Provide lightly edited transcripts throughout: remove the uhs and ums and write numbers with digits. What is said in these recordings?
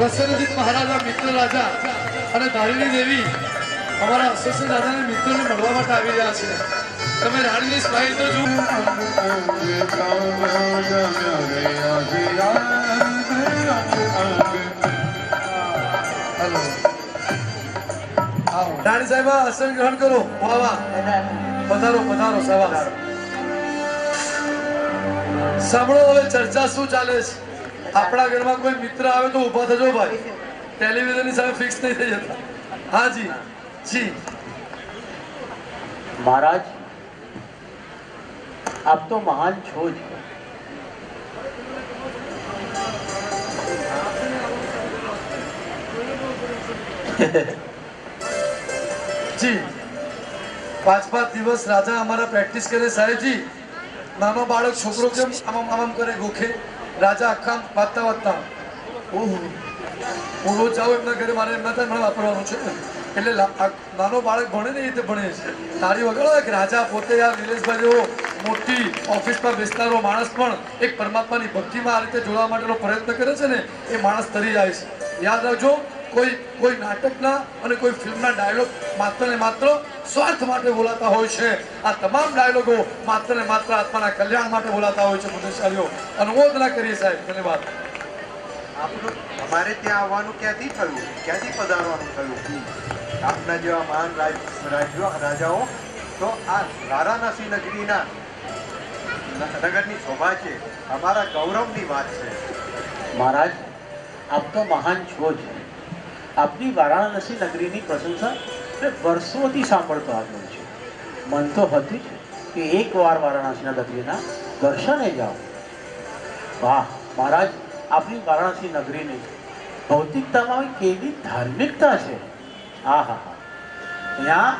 દશરથજી મહારાજા મિત્ર રાજા અને ધારીણી દેવી અમારા અશોકસિંહ દાદાના મિત્રોને મળવા માટે આવી રહ્યા છે. તમે રાણીની સ્માઈલ તો જુઓ. રાણી સાહેબ આસન ગ્રહણ કરો. વાહ વાહ, પધારો પધારો. સવા સાંભળો, હવે ચર્ચા શું ચાલે છે? આપણા ઘરમાં કોઈ મિત્ર આવે તો ઉભા થજો ભાઈ. ટેલિવિઝનની સામે ફિક્સ નહીં થઈ જતા. હા જી જી. महाराज आप तो महान છો જ. જી 5-5 દિવસ રાજા અમારા પ્રેક્ટિસ કરે સાહેબજી. નાનો બાળક છોકરો કેમ આમ આમ કરે ગોખે, રાજા આખા વાંચતા વાંચતા ઓહો હું રોજ જાઉં એમના ઘરે, મારે એમના ત્યાં મને વાપરવાનું છે એટલે નાનો બાળક ભણે ને એ રીતે ભણે છે. તાળી વગાડો. એક રાજા પોતે યાર નિલેશભાઈ જેવો મોટી ઓફિસમાં બેસનારો માણસ પણ એક પરમાત્માની ભક્તિમાં આ રીતે જોડવા માટેનો પ્રયત્ન કરે છે ને, એ માણસ તરી જાય છે. યાદ રાખજો, કોઈ નાટકના અને કોઈ ફિલ્મના ડાયલોગ માત્ર ને માત્ર સ્વાર્થ માટે બોલાતા હોય છે. આ તમામ ડાયલોગો માત્ર ને માત્ર આત્માના કલ્યાણ માટે બોલાતા હોય છે. પુણ્યશાળીઓ અનુમોદના કરીએ સાહેબ. ધન્યવાદ. આપણું અમારે ત્યાં આવવાનું ક્યાંથી થયું, ક્યાંથી પધારવાનું થયું? આપના જેવા મહાન રાજાઓ તો આ વારાણસી નગરીના નગરની શોભા છે, અમારા ગૌરવની વાત છે. महाराज आप तो महान છો જ. આપની વારાણસી નગરીની પ્રશંસા મેં વર્ષોથી સાંભળતો આવ્યો છું. મન તો હતું જ કે એકવાર વારાણસીના નગરીના દર્શને જાઓ. વાહ મહારાજ, આપની વારાણસી નગરીની ભૌતિકતામાં કેવી ધાર્મિકતા છે. હા હા હા, ત્યાં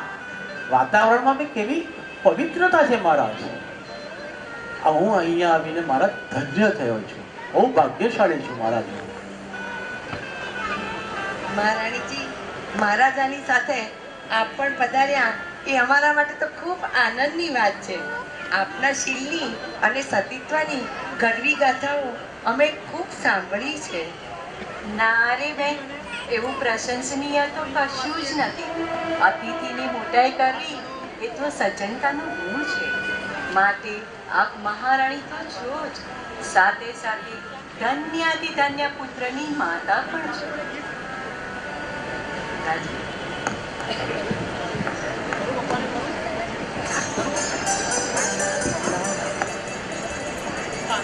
વાતાવરણમાં બી કેવી પવિત્રતા છે મહારાજ. હું અહીંયા આવીને મારા ધન્ય થયો છું. બહુ ભાગ્યશાળી છું મહારાજ. મહારાણીજી, મહારાજાની સાથે આપ પણ પધાર્યા એ અમારા માટે તો ખૂબ આનંદની વાત છે. આપના શીલની અને સતીત્વની ગરવી ગાથાઓ અમે ખૂબ સાંભળી છે. ના રે બેન, એવું પ્રશંસનીય તો કશું જ નથી. અતિથિની મોટાઈ કરવી એ તો સજ્જનતાનું ગુણ છે. માટે આપ મહારાણી તો છો જ, સાથે સાથે ધન્યાતિ ધન્ય પુત્રની માતા પણ છો.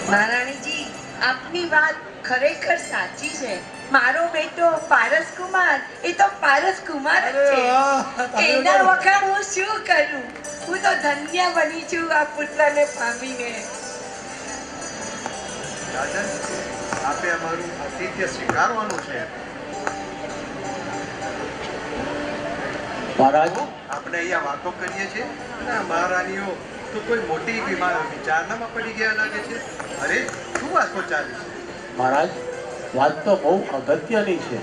મહારાણીજી, આપની વાત ખરેખર સાચી છે. મારો બેટો પારસકુમાર એ તો પારસકુમાર જ છે. એના વખાણ હું શું કરું? હું તો ધન્ય બની છું આ પુત્રને પામીને. રાજન, આપે અમારું આતિથ્ય સ્વીકારવાનું છે. મહારાજ આપણે અહીંયા વાતો કરીએ છીએ અને મહારાણીઓ તો કોઈ મોટી વિચારણામાં પડી ગયા લાગે છે. અરે શું વાતો ચાલે છે? મહારાજ, વાત તો બહુ અગત્યની છે.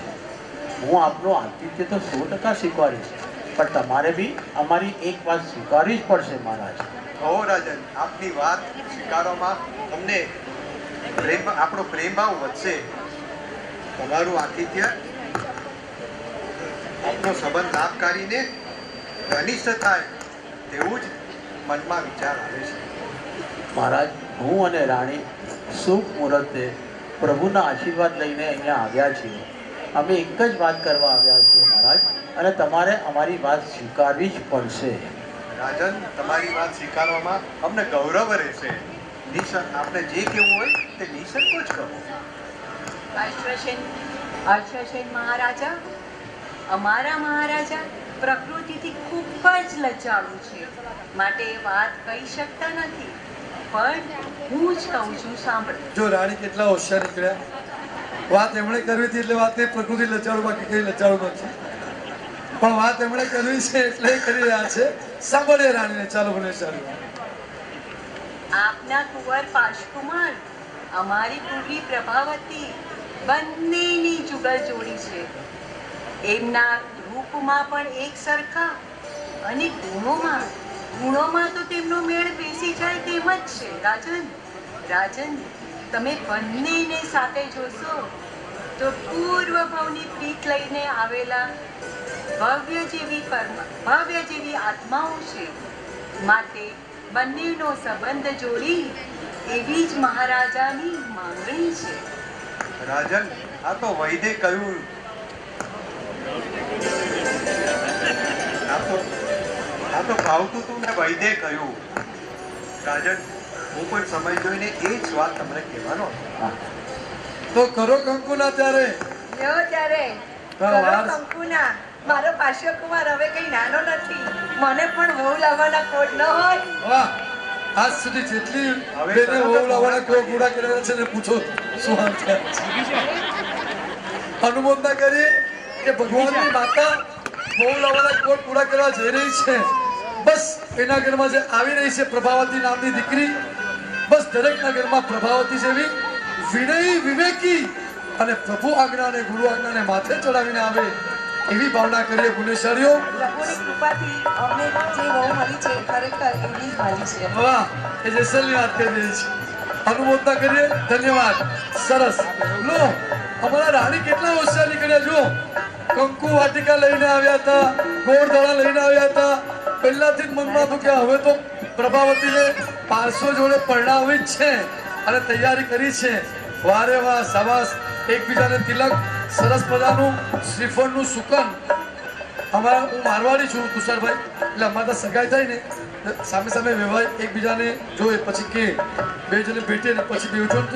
હું આપનો આતિથ્ય તો 100% સ્વીકારીશ, પણ તમારે બી અમારી એક વાત સ્વીકારવી જ પડશે મહારાજ. હો રાજન, આપની વાત સ્વીકારવામાં અમને આપણો પ્રેમ ભાવ વધશે. તમારું આતિથ્ય, આપનો સંબંધ લાભકારીને ઘનિષ્ઠ થાય તેવું જ મનમાં વિચાર આવે છે. મહારાજ, હું અને રાણી શુભ મુહૂર્તે પ્રભુના આશીર્વાદ લઈને અહીંયા આવ્યા છીએ. અમે એક જ વાત કરવા આવ્યા છીએ મહારાજ, અને તમારે અમારી વાત સ્વીકારવી જ પડશે. રાજન, તમારી વાત સ્વીકારવામાં અમને ગૌરવ રહેશે. આપણે જે કહેવું હોય તે નિસંકોચ કરો. અશ્વસેન મહારાજા, અમારા મહારાજા પ્રકૃતિથી ખૂબ જ લજાળુ છે, માટે વાત કહી શકતા નથી. પણ હું જ કહું છું, સાંભળો. જો રાણી કેટલા હોશિયાર નીકળ્યા. વાત એમણે કરવી હતી એટલે વાત પ્રકૃતિ લચાડું, બાકી કઈ લચાડું નથી. પણ વાત એમણે કરવી છે એટલે કરી રહ્યા છે. સાંભળીએ રાણીને. ચાલો ભલે ચાલો. આપના કુંવર પાશકુમાર, અમારી કુંવરી પ્રભાવતી બંનેની જુગલ જોડી છે. એમના રૂપમાં પણ એક સરખા અને ગુણોમાં તો તેમનો મેળ બેસી જાય તેમ જ છે. રાજન, તમે બંનેને સાથે જોશો તો પૂર્વ ભાવની પ્રીત લઈને આવેલા ભવ્ય જેવી આત્માઓ છે. માટે બંનેનો સંબંધ જોડી એવી જ મહારાજાની માંગણી છે. રાજન, આ તો વૈદે કહ્યું. આ તો ભાવતું તું ને વૈદે કહ્યું. રાજન, હું પણ સમય જોઈને એ જ વાત તમને કહેવાનો હતો. તો કરો કંકુના ત્યારે. લ્યો ત્યારે હા, કરો વાર. કંકુના. મારો પાશવ કુમાર હવે કઈ નાનો નથી. મને પણ વહુ લાવવાના કોડ ન હોય. વાહ, આજ સુધી જેટલી હવે બેને તરત જ વહુ લાવવાના કોઈ ગુડા કરેલા છે ને પૂછો શું હાલ છે. અનુમોદના કરીએ કે ભગવાનની માતા વહુ લાવવાના કોટ પૂરા કરવા જઈ રહી છે. બસ એના ઘરમાં જે આવી રહી છે પ્રભાવતી નામની દીકરી, બસ દરેકના ઘરમાં પ્રભાવતી જેવી વિનયી, વિવેકી અને પ્રભુ આજ્ઞાને ગુરુ આજ્ઞાને માથે ચડાવીને આવે એવી ભાવના કરીએ પુણ્યશાળીઓ. પ્રભુની કૃપાથી અમને જે વહુ મળી છે ખરેખર એવી જ મળી છે. વાહ, એ જેસલની વાત કરી રહી છે. અનુમોદના કરીએ. ધન્યવાદ. સરસ. લો, અમારા રાણી કેટલા હોશિયાર નીકળ્યા. જુઓ, કંકુ વાટિકા લઈને આવ્યા હતા, ગોળ દડા લઈને આવ્યા હતા. પહેલાથી જ મનમાં હતું કે હવે તો પ્રભાવતીને 500 જોડે પરણાવી જ છે અને તૈયારી કરી છે. વારે વાહ, શાબાશ. એકબીજાને તિલક, સરસ મજાનું શ્રીફળનું સુકન. અમારા હું મારવાડી છું તુષારભાઈ, એટલે અમારે તો સગાઈ થાય ને સામે સામે વ્યવહાર એકબીજાને જોવે, પછી કે બે જણે ભેટે ને પછી બે જણ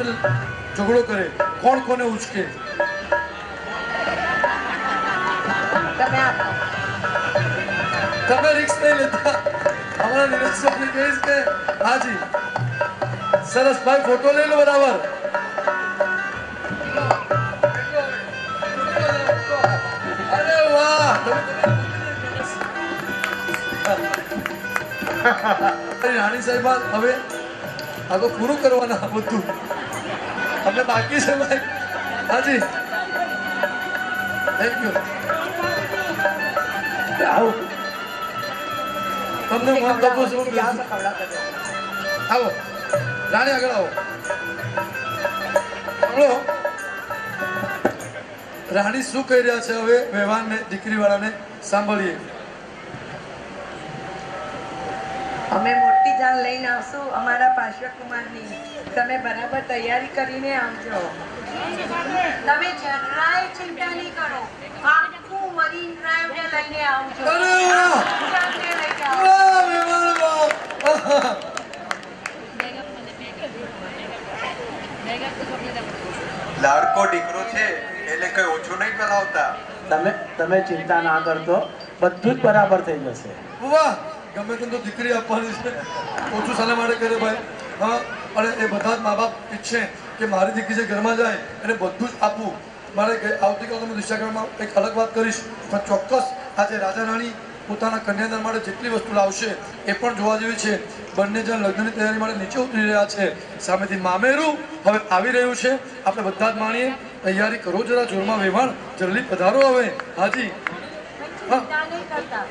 ઝઘડો કરે, કોણ કોને ઉચકે. તમે આપો. તમે રિક્સ નહીં લેતા. અમારા નિરીક્ષકને કહીશ કે હાજી સરસ ભાઈ ફોટો લઈ લો બરાબર. અરે વાહ, રાણી સાહેબ હવે આ તો પૂરું કરવાના બધું અમને બાકી છે ભાઈ. હાજી થેન્ક યુ. આવો તમને મન થતું છે હું જાઓ બેસું. તો ખવડાવતા જાઓ. આવો રાણી આગળ આવો. સાંભળો, રાણી શું કહી રહ્યા છે હવે વ્યવહારને દીકરી વાળાને સાંભળીએ. અમે મોટી જાન લઈને આવશું અમારા પાર્શ્વ કુમારની. તમે બરાબર તૈયારી કરીને આવજો. તમે જરાય ચિંતા નહીં કરો. આખું મરીન ડ્રાઈવને લઈને આવજો. અરે વાહ! જાતે લઈને આવજો. વાહ, વ્યવહાર વાહ. લાડકો દીકરો છે એટલે કઈ ઓછું નહીં કરાવતા. તમે ચિંતા ના કરતો, બધું જ બરાબર થઈ જશે. વાહ, ગમે તેમ તો દીકરી આપવાની છે, ઓછું શાના માટે કરે ભાઈ. હા, અને એ બધા જ મા બાપ ઈચ્છે કે મારી દીકરી જે ઘરમાં જાય એને બધું જ આપવું. મારે આવતીકાલ તમે દિશાકાળમાં એક અલગ વાત કરીશ, પણ ચોક્કસ આજે રાજા રાણી પોતાના કન્યાદાન માટે જેટલી વસ્તુ લાવશે એ પણ જોવા જેવી છે. બંને જણ લગ્નની તૈયારી માટે નીચે ઉતરી રહ્યા છે. સામેથી મામેરું હવે આવી રહ્યું છે. આપણે બધા જ માણીએ, તૈયારી કરો જરા જોરમાં. વેવાણ જલ્દી પધારો હવે. હાજી ચિંતા નહીં કરતા.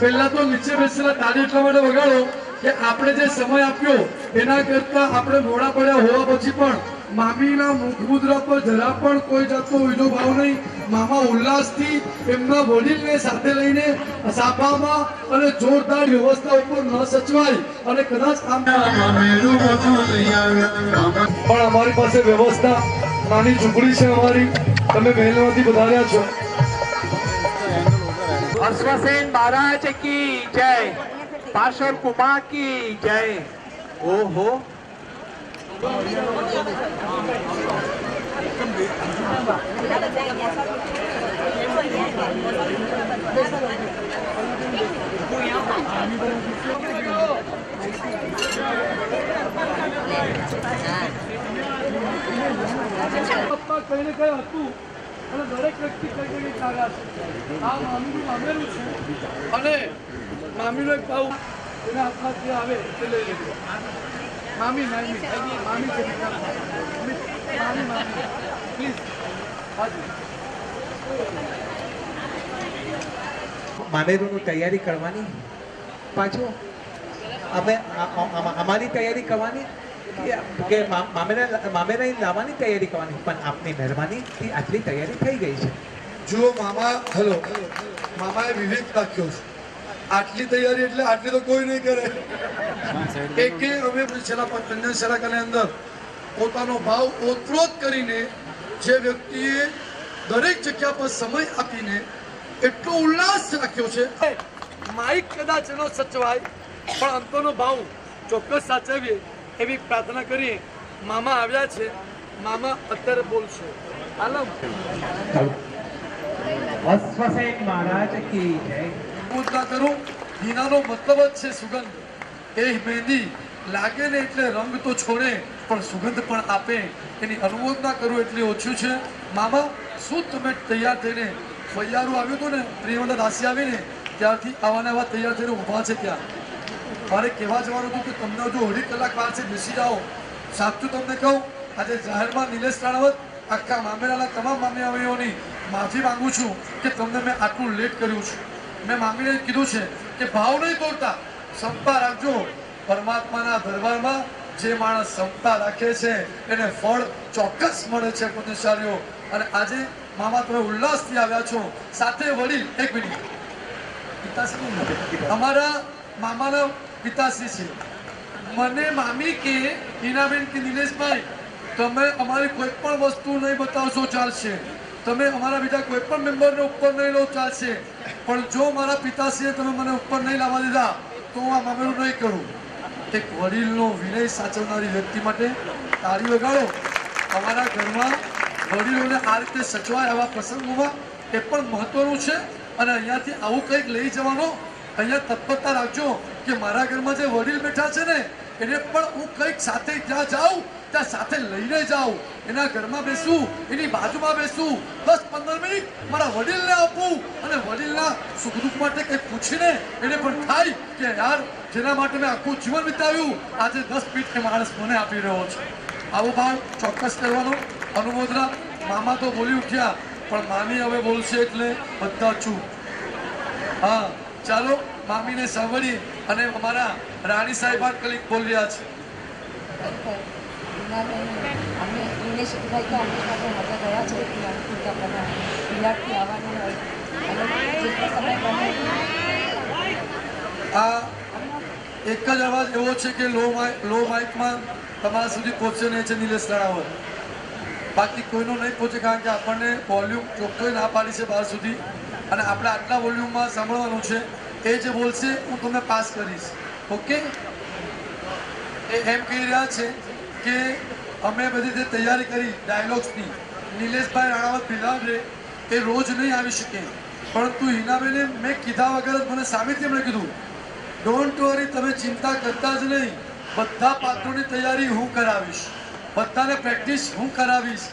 પહેલા તો નીચે બેસેલા તાળી એટલા માટે વગાડો કે આપણે જે સમય આપ્યો એના કરતા આપણે મોડા પડ્યા હોવા પછી પણ મામીના મુખમુદ્રા પર જરા પણ કોઈ જાતનો ઈજો ભાવ નહીં. મામા ઉલ્લાસથી એમના વડીલને સાથે લઈને સાફામાં અને જોરદાર વ્યવસ્થા ઉપર ન સચવાય અને કદાચ પણ અમારી પાસે વ્યવસ્થા નાની ઝૂંપડી છે અમારી. તમે મહેલમાંથી વધાર્યા છો. અશ્વસેન મહારાજ કી જય, પાર્ષદ કુમાર કી જય. ઓહો, કઈ ને કઈ હતું અને દરેક વ્યક્તિ કઈ કઈ કાર્ય છે. આ મામીનું મામેરું છે અને મામીનો એક ભાવ એને હાથમાં જે આવે તે લઈ લેજો. મામી મામી મામી છે મામી મામી પ્લીઝ. હાજી મામેરુંની તૈયારી કરવાની, પાછું અમે અમારી તૈયારી કરવાની કે મામેરા લાવવાની તૈયારી કરવાની. પણ આપની મહેરબાનીથી આટલી તૈયારી થઈ ગઈ છે. જુઓ મામા, હેલો, મામાએ વિવેક રાખ્યો છે. આટલી તૈયારી એટલે આટલી તો કોઈ નહીં કરે. એકે અમે છેલ્લા 15 કલાકની અંદર પોતાનો ભાવ ઓતપ્રોત કરીને જે વ્યક્તિએ દરેક જગ્યા પર સમય આપીને એટલો ઉલ્લાસ રાખ્યો છે. માઇક કદાચ એનો સચવાય પણ અંતરનો ભાવ ચોક્કસ સાચવીએ એવી પ્રાર્થના કરીએ. મામા આવ્યા છે, મામા અત્યારે બોલશે. હાલો, અશ્વસેન મહારાજ કી જય. પૂજા કરું. હીનાનો મતલબ જ છે સુગંધ. એ મહેંદી લાગે ને એટલે રંગ તો છોડે પણ સુગંધ પણ આપે. એની અનુમોદના કરું એટલી ઓછું છે. મામા, શું તમે તૈયાર થઈને ફૈયારું આવ્યું હતું ને, પ્રિયવંતા દાસી આવીને ત્યારથી આવાને આવા તૈયાર થઈને ઊભા છે ત્યાં? મારે કહેવા જવાનું હતું કે તમને જો અઢી કલાક વાર છે, બેસી જાઓ. સાચું તમને કહું, આજે જાહેરમાં નિલેશ રાણાવત આખા મામેરાના તમામ મામીઓની માફી માંગુ છું કે તમને મેં આટલું લેટ કર્યું છે. મેં મામીને કીધું છે કે ભાવ નહીં તોડતા, ક્ષમતા રાખજો. પરમાત્માના દરબારમાં જે માણસ ક્ષમતા રાખે છે એને ફળ ચોક્કસ મળે છે પુણ્યશાળીઓ. અને આજે મામા તમે ઉલ્લાસથી આવ્યા છો, સાથે વડીલ. એક મિનિટ, પિતાશ્રી અમારા મામાના પિતાશ્રી છે. મને મામી કે હિનાબેન કે નિલેશભાઈ, તમે અમારી કોઈ પણ વસ્તુ નહીં બતાવશો ચાલશે, તમે અમારા બીજા કોઈ પણ મેમ્બરને ઉપર નહીં લો ચાલશે, પણ જો મારા પિતાશ્રીએ તમે મને ઉપર નહીં લાવવા દીધા તો હું આ મામેરું નહીં કરું. એક વડીલનો વિનય સાચવનારી વ્યક્તિ માટે તાળી વગાડો. અમારા ઘરમાં વડીલોને આ રીતે સચવાય આવા પ્રસંગોમાં એ પણ મહત્વનું છે. અને અહીંયાથી આવું કંઈક લઈ જવાનો અહીંયા તત્પરતા રાખજો કે મારા ઘરમાં જે વડીલ બેઠા છે ને એને પણ હું કંઈક સાથે જ્યાં જાઉં ત્યાં સાથે લઈને જાઉં. એના ઘરમાં બેસું, એની બાજુમાં બેસું, 10-15 મિનિટ મારા વડીલને આપું અને વડીલના સુખ દુઃખ માટે કંઈક પૂછીને એને પણ થાય કે યાર જેના માટે મેં આખું જીવન વિતાવ્યું આજે 10 પીઠ એ માણસ મને આપી રહ્યો છે. આવો ભાવ ચોક્કસ કરવાનો. અનુમોદના. મામા તો બોલી ઉઠ્યા પણ મામી હવે બોલશે એટલે બધા ચૂપ. હા, ચાલો મામીને સાંભળીએ. અને અમારા રાણી સાહેબ કલીક બોલ રહ્યા છે. આ એક જ અવાજ એવો છે કે લો માઇકમાં તમારા સુધી પહોંચે નહીં છે નિલેશ રાણાવત. બાકી કોઈનો નહીં પહોંચે, કારણ કે આપણને વોલ્યુમ ચોખ્ખો ના પાડી છે બહાર સુધી અને આપણે આટલા વોલ્યુમમાં સાંભળવાનું છે. એ જે બોલશે હું તમને પાસ કરીશ. ઓકે? એ એમ કહી રહ્યા છે કે અમે બધી રીતે તૈયારી કરી ડાયલોગ્સની. નિલેશભાઈ રાણાવત બિલાવરે એ રોજ નહીં આવી શકે, પરંતુ હિનાબેને મેં કીધા વગર જ મને સામેથી એમણે કીધું ડોન્ટ વરી, તમે ચિંતા કરતા જ નહીં, બધા પાત્રોની તૈયારી હું કરાવીશ, બધાને પ્રેક્ટિસ હું કરાવીશ.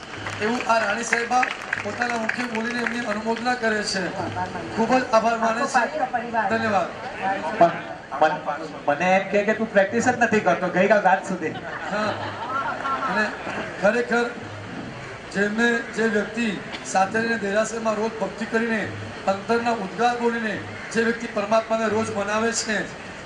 એવું આ રાણી સાહેબા પોતાના મુખે બોલીને એમની અનુમોદના કરે છે. ખૂબ જ આભાર માને છે. ધન્યવાદ. મને એમ કે તું પ્રેક્ટિસ જ નથી કરતો ગઈકાલ રાત સુધી. હા, અને ખરેખર જેમને જે વ્યક્તિ સાથે રહીને દેરાસરમાં રોજ ભક્તિ કરીને અંતરના ઉદ્ગાર બોલીને જે વ્યક્તિ પરમાત્માને રોજ મનાવે છે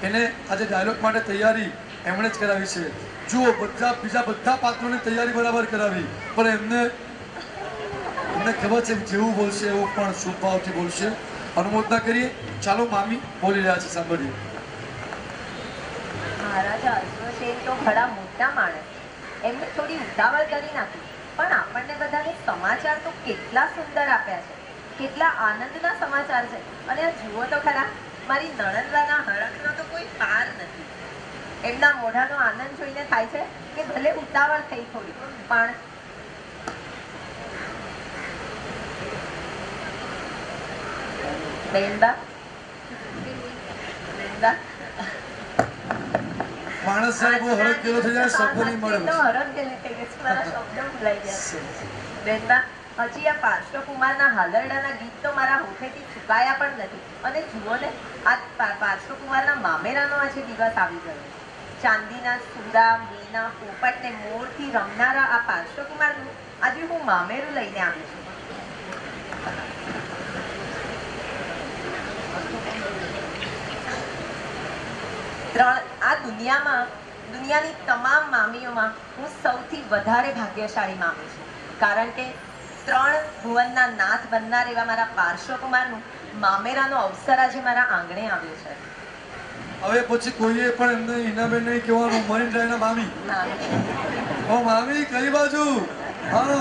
એને આજે ડાયલોગ માટે તૈયારી એમણે જ કરાવી છે. જુઓ, બીજા બધા પાત્રોની તૈયારી બરાબર કરાવી, પણ એમને ખબર છે જેવું બોલશે એવું પણ શુભ ભાવથી બોલશે. અનુમોદના કરીએ. ચાલો મામી બોલી રહ્યા છે, સાંભળીએ. મહારાજા અશ્વસેન તો ઘણા મોટા માણસ, એમને થોડી ઉતાવળ કરી નાખી, પણ આપણને બધાને સમાચાર તો કેટલા સુંદર આપ્યા છે, કેટલા આનંદના સમાચાર છે. અને આ જુઓ તો ખરા, મારી નણંદવાના હરખનો તો કોઈ પાર નથી. એમના મોઢાનો આનંદ જોઈને થાય છે કે ભલે ઉતાવળ થઈ થોડી, પણ બેનબા માણસ સાહેબ હરખ ગયેલો થઈ જાય, સફર નહીં મળે. બેનબા, હજી આ પાર્શ્વકુમારના હાલરડાના ગીત તો મારા હોઠેથી ચૂકાયા પણ નથી. અને જુઓ ને, આ પાર્શ્વકુમારના મામેરાનો આજે દિવસ આવી ગયો. ચાંદીના સુરા, મીના, પોપટ ને મોરથી રમનારા આ પાર્શ્વકુમારનું આજે હું મામેરું લઈને આવી છું. આ દુનિયાની તમામ મામીઓમાં હું સૌથી વધારે ભાગ્યશાળી મામી છું, કારણ કે 3 ભુવનના નાથ બનનાર એવા મારા પાર્શ્વકુમારનું મામેરાનો અવસર આજે મારા આંગણે આવ્યો છે. હવે પછી કોઈએ પણ એમને હિનાબેન નહીં કહેવાનું, મરીન ડ્રાઈવના મામી. ઓ મામી કઈ બાજુ? હા,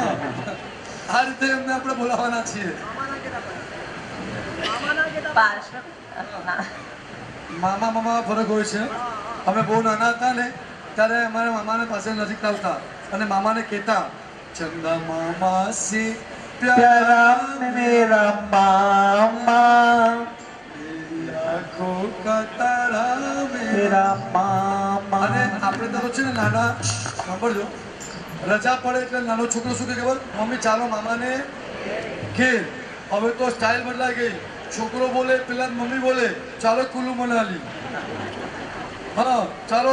આ રીતે એમને આપણે બોલાવવાના છીએ. મામા મામા ફરક હોય છે. અમે બહુ નાના હતા ને ત્યારે અમારા મામાને પાસે નજીક લાવતા અને મામાને કહેતા, ચંદા મામા સે પ્યારા મેરા મામા, આંખો કા તારા મેરા મામા. અને આપણે તો છે ને નાના, સાંભળજો, રજા પડે એટલે નાનો છોકરો શું કે ખબર? મમ્મી ચાલો મામાને ઘેર. હવે તો સ્ટાઇલ બદલાઈ ગઈ. છોકરો બોલે પેલા મમ્મી બોલે, ચાલો કુલ્લુ મનાલી. હા, ચાલો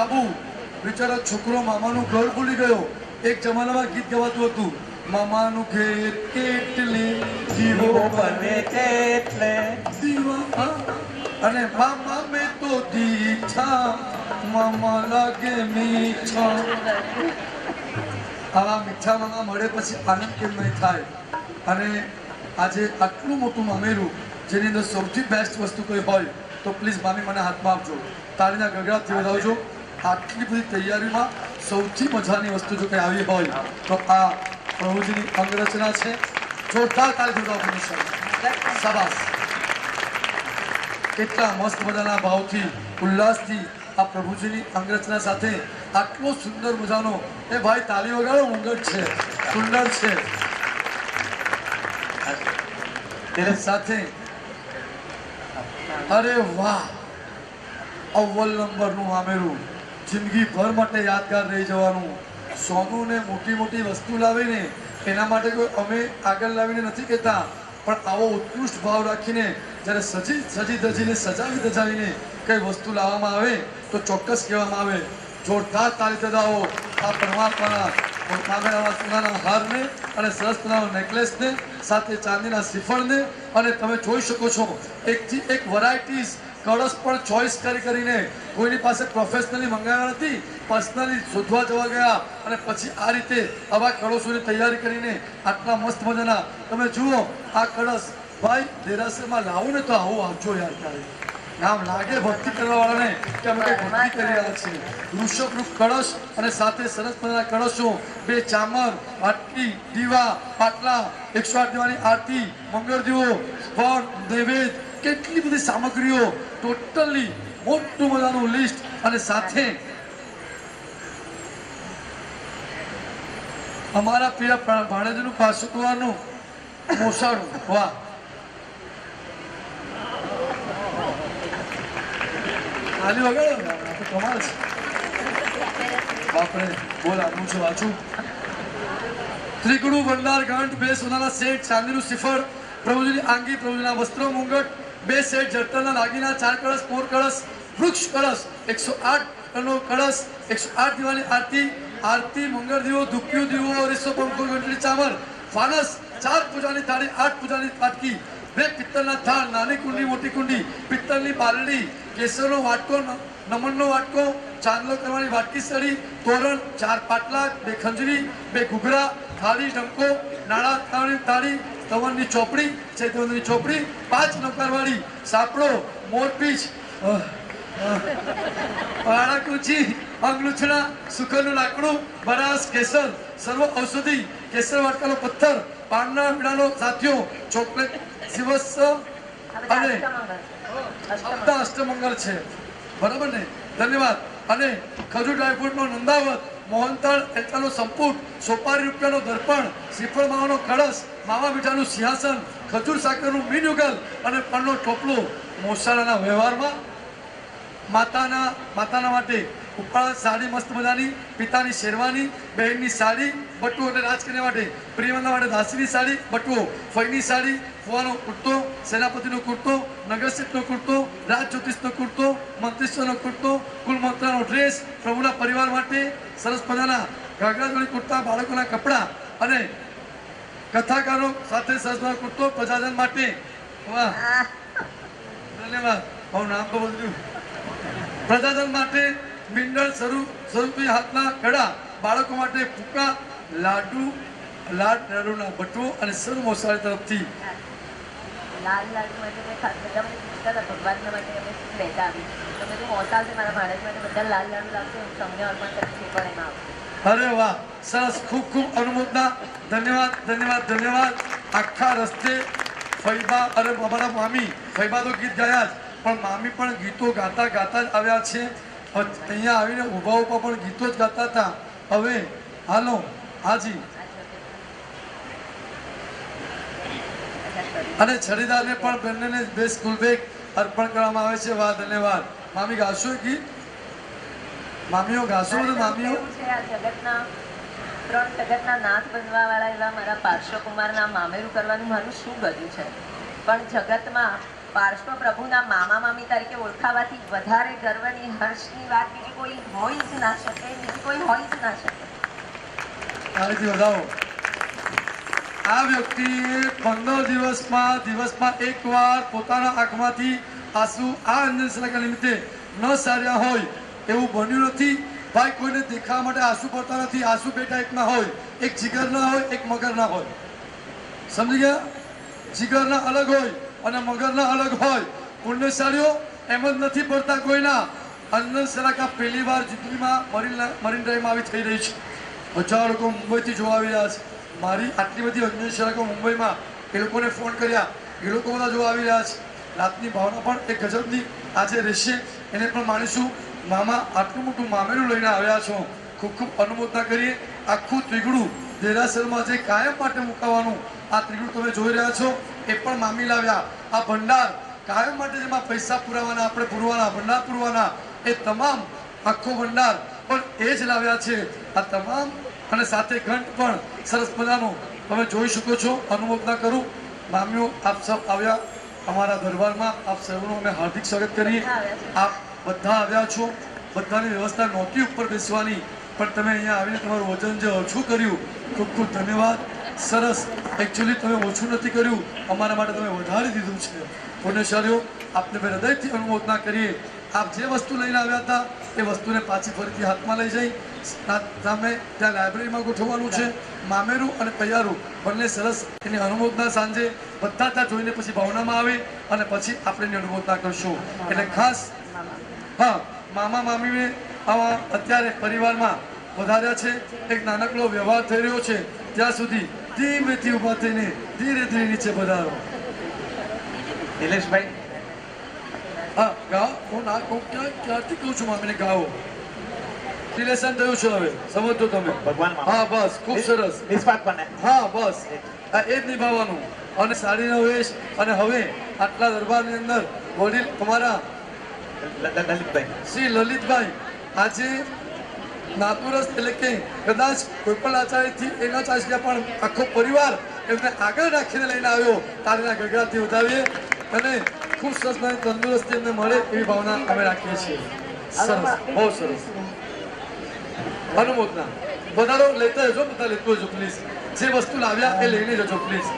આબુ. બિચારો છોકરો મામાનું ઘર ભૂલી ગયો. એક જમાનામાં ગીત ગવાતું હતું, મામાનું ઘેર કેટલે દીવો બને એટલે દીવા. અને મામા મેં તો દીઠા, મામા લાગે મીઠા. આવા મીઠા મામા મળે પછી આનંદ કેમ નહીં થાય? અને આજે આટલું મોટું મામેરું, જેની અંદર સૌથી બેસ્ટ વસ્તુ કોઈ હોય તો પ્લીઝ મામી મને હાથમાં આપજો, તાળીના ગગડાટથી વધાવજો. આટલી બધી તૈયારીમાં સૌથી મજાની વસ્તુ જો કંઈ આવી હોય તો આ પ્રભુજીની અંગરચના છે. જોરદાર તાળી જોડાવો. શાબાશ. કેટલા મસ્ત મજાના ભાવથી, ઉલ્લાસથી આ પ્રભુજીની અંગરચના સાથે આટલો સુંદર મજાનો, એ ભાઈ તાળી વગાડો, મુંગટ છે, સુંદર છે. તેની સાથે અરે વાહ, અવ્વલ નંબરનું મામેરું, જિંદગી ભર માટે યાદગાર રહી જવાનું. સોનું ને મોટી મોટી વસ્તુ લાવીને એના માટે કોઈ અમે આગળ લાવીને નથી કહેતા, પણ આવો ઉત્કૃષ્ટ ભાવ રાખીને જ્યારે સજી ધજીને સજાવી ધજાવીને કઈ વસ્તુ લાવવામાં આવે તો ચોક્કસ કહેવામાં આવે, જોરદાર તાળી બજાવો આ પરમાત્માના મામેરાના સોનાના હારને અને સરસ મજાના નેકલેસને, સાથે ચાંદીના શ્રીફળને. અને તમે જોઈ શકો છો એકથી એક વેરાયટીઝ કળશ પણ ચોઈસ કરીને, કોઈની પાસે પ્રોફેશનલી મંગાવ્યા નથી, પર્સનલી શોધવા જવા ગયા અને પછી આ રીતે આવા કળશોની તૈયારી કરીને આટલા મસ્ત મજાના. તમે જુઓ આ કળશ, ભાઈ દેરાસરમાં લાવો ને તો આવું આવજો યાર. ક્યારે નામ લાગે ભક્તિ કરવા વાળાને કે અમે કઈ ભક્તિ કરી રહ્યા છીએ. વૃષભરૂપ કળશ અને સાથે સરસ મજાના કળશો, 2 ચામર, વાટકી, દીવા, પાટલા, 108 દીવાની આરતી, મંગળ દીવો, ફળ, નૈવેદ્ય, કેટલી બધી સામગ્રીઓ, ટોટલી મોટું મજાનું લિસ્ટ. અને સાથે અમારા પીરા ભાણેજનું પાસુકવાનું મોસાળું. વાહ, ખાલી વગર કમાલ છે. બાપરે, બોલ આગળ છે વાંચું. ત્રિગુણુ ભંડાર ગાંઠ, 2 સોનાના સેટ, ચાંદીનું શ્રીફળ, પ્રભુજીની આંગી, પ્રભુજીના વસ્ત્રો, મુંગટ, 2 સેટ જળતરના દાગીના, 4 કળશ, 4 કળશ, વૃક્ષ કળશ, 108 નો કળશ, 108 દીવાની આરતી, મંગળ દીવો, ધૂપિયો દીવો, અરીસો, પંખો, ઘંટડી, ચામર, ફાનસ, 4 પૂજાની થાળી, 8 પૂજાની પાટકી, 2 પિત્તળના થાળ, નાની કુંડી, મોટી કુંડી, પિત્તળ પિત્તળની બાલડી, કેસરનો વાટકો, નમનનો વાટકો, ચાંદલો કરવાની વાટકી સળી, તોરણ, 4 પાટલા, 2 ખંજરી, 2 ઘૂઘરા, થાળી, ડંકો, નાળા તાળી, તવરની ચોપડી, ચૈતવનની ચોપડી, 5 નૌકારવાળી, સાપડો, મોરપીંછ, પાણાકુચી, અંગલૂછણા, સુખરનું લાકડું, બરાસ, કેસર, સર્વ ઔષધિ, કેસર વાટકાનો પથ્થર, પાનના વીણાનો સાથીઓ, ચોકલેટ, શિવસ્વ અને અષ્ટમંગળ છે. બરાબર ને? ધન્યવાદ. અને ખજૂર ડ્રાયફ્રૂટનો નંદાવત, મોહનથાળ એચાનો સંપુટ, સોપારી રૂપિયાનો દર્પણ, શ્રીફળ માવાનો કળશ, માવા મીઠાનું સિંહાસન, ખજૂર સાકરનું મીન યુગલ અને પણનો ટોપલો. મોસાળાના વ્યવહારમાં માતાના માટે ઉપાળ સાડી મસ્ત મજાની, પિતાની શેરવાની, બહેનની સાડી, બટુઓ એટલે રાજકન્યા માટે, પ્રિયવંદના માટે દાસીની સાડી, બટુઓ, ફઈની સાડી, ફુવાનો કુર્તો, સેનાપતિનો કુર્તો, નગરશેઠનો કુર્તો, રાજ જ્યોતિષનો કુર્તો, મંત્રીશ્વરનો કુર્તો, કુલમંત્રાનો ડ્રેસ, પ્રભુના પરિવાર માટે સરસ મજાના ઘાઘરા જોડી કુર્તા, બાળકોના કપડાં અને કથાકારો સાથે સરસ મજાનો કુર્તો પ્રજાજન માટે. વાહ, ધન્યવાદ. મારું નામ તો બદલ્યું. પ્રજાજન માટે મિંડળ સ્વરૂપી હાથના કડા, બાળકો માટે ફૂકા, લાડુના બટવો અને સર્વ મોસાળી તરફથી લાલ લાડુ માટે મેં બધા મને પૂછતા હતા ભગવાનના માટે અમે શું લેતા આવી તો મેં તો મોટા છે મારા ભાણેજ માટે બધા લાલ લાડુ લાવશે હું તમને અર્પણ કરીશ એ પણ એમાં આવશે. અરે વાહ, સરસ, ખૂબ ખૂબ અનુમોદના. ધન્યવાદ, ધન્યવાદ, ધન્યવાદ. આખા રસ્તે ફૈબા અને અમારા મામી, ફૈબા તો ગીત ગાયા જ, પણ મામી પણ ગીતો ગાતા જ આવ્યા છે. અહીંયા આવીને ઊભા પણ ગીતો જ ગાતા હતા. હવે હાલો, હાજી. અને છડીદારને પણ બંનેને બે સ્કૂલ બેગ અર્પણ કરવામાં આવે છે. વાહ, ધન્યવાદ. મામી ગાશો ગીત? મામીઓ ગાશો? બધું મામીઓ છે આ જગતના 3 જગતના નાથ બનવા વાળા એવા મારા પાર્શ્વકુમારના મામેરું કરવાનું મારું શું ગયું છે, પણ જગતમાં પાર્શ્વ પ્રભુના મામા મામી તરીકે ઓળખાવાથી વધારે ગર્વની હર્ષની વાત બીજી કોઈ હોઈ જ ના શકે, બીજી કોઈ હોઈ જ ના શકે. આથી વધાવો. આ વ્યક્તિએ 15 દિવસમાં એકવાર પોતાના આંખમાંથી આંસુ આ અંજન શલાકા નિમિત્તે ન સાર્યા હોય એવું બન્યું નથી. ભાઈ, કોઈને દેખાવા માટે આંસુ પડતા નથી. આંસુ બે ટાઈપના હોય, એક જીગરના હોય, એક મગરના હોય. સમજી ગયા? જીગરના અલગ હોય અને મગરના અલગ હોય. પુણ્યશાળીઓ એમ જ નથી પડતા કોઈના. અંજન શલાકા પહેલી વાર જિંદગીમાં મરીન ડ્રાઈવમાં આવી થઈ રહી છે. હજારો લોકો મુંબઈથી જોવા આવી રહ્યા છે. મારી આટલી બધી અંજન શલાકો મુંબઈમાં, એ લોકોને ફોન કર્યા, એ લોકો બધા જોવા આવી રહ્યા છે. રાતની ભાવના પણ એક ગજબની આજે રહેશે, એને પણ માનીશું. મામા આટલું મોટું મામેરું લઈને આવ્યા છો, ખૂબ ખૂબ અનુમોદના કરીએ. આખું ત્રિગુડું દેરાસરમાં જે કાયમ માટે મુકાવાનું આ ત્રિગુડ તમે જોઈ રહ્યા છો એ પણ મામી લાવ્યા. આ ભંડાર કાયમ માટે જેમાં પૈસા પુરાવાના, આપણે પુરવાના, ભંડાર પુરવાના, એ તમામ આખો ભંડાર પણ એ જ લાવ્યા છે. આ તમામ અને સાથે ઘંટ પણ સરસ મજાનો તમે જોઈ શકો છો. અનુમોદના કરું. મામીઓ આપ સૌ આવ્યા અમારા દરબારમાં. આપ સૌનું અમે હાર્દિક સ્વાગત કરીએ. આપ બધા આવ્યા છો, બધાની વ્યવસ્થા નહોતી ઉપર બેસવાની, પણ તમે અહીંયા આવીને તમારું વજન જે ઓછું કર્યું, ખૂબ ખૂબ ધન્યવાદ. સરસ. એકચ્યુઅલી તમે ઓછું નથી કર્યું, અમારા માટે તમે વધારી દીધું છે. પુણ્યશાળીઓ, આપને મેં હૃદયથી અનુમોદના કરીએ. આપ જે વસ્તુ લઈને આવ્યા હતા એ વસ્તુને પાછી ફરીથી હાથમાં લઈ જઈ તમે ત્યાં લાઇબ્રેરીમાં ગોઠવવાનું છે. મામેરું અને પૈયારું બંને સરસ એની અનુમોદના સાંજે બધા ત્યાં જોઈને પછી ભાવનામાં આવે અને પછી આપણે એની અનુમોદના કરશું. એટલે ખાસ હા, મામા મામીને આવા અત્યારે પરિવારમાં વધાર્યા છે. એક નાનકડો વ્યવહાર થઈ રહ્યો છે, ત્યાં સુધી ધીમેથી ઊભા થઈને ધીરે ધીરે નીચે પધારો. નિલેશભાઈ, હા, ગાઓ. હું ના કહું ક્યારથી કહું છું મામીને ગાઓ. રિલેશન થયું છે હવે, સમજો તમે. ભગવાન હા, બસ, ખૂબ સરસ. નિસ્વાર્થ બને. હા, બસ, આ એ જ નિભાવવાનું. અને સાડીનો વેશ. અને હવે આટલા દરબારની અંદર વડીલ અમારા લલિતભાઈ, શ્રી લલિતભાઈ આજે નાતુરસ એટલે કે કદાચ કોઈ પણ આચાર્યથી એના ચાલ્યા પણ આખો પરિવાર એમને આગળ રાખીને લઈને આવ્યો. તારીના ગગડાથી વધાવીએ અને ખૂબ સરસ તંદુરસ્તી એમને મળે એવી ભાવના અમે રાખીએ છીએ. સરસ, બહુ સરસ. અનુમોદના. વધારો લેતા જજો, બધા લેતું જજો પ્લીઝ. જે વસ્તુ લાવ્યા એ લઈને જજો પ્લીઝ.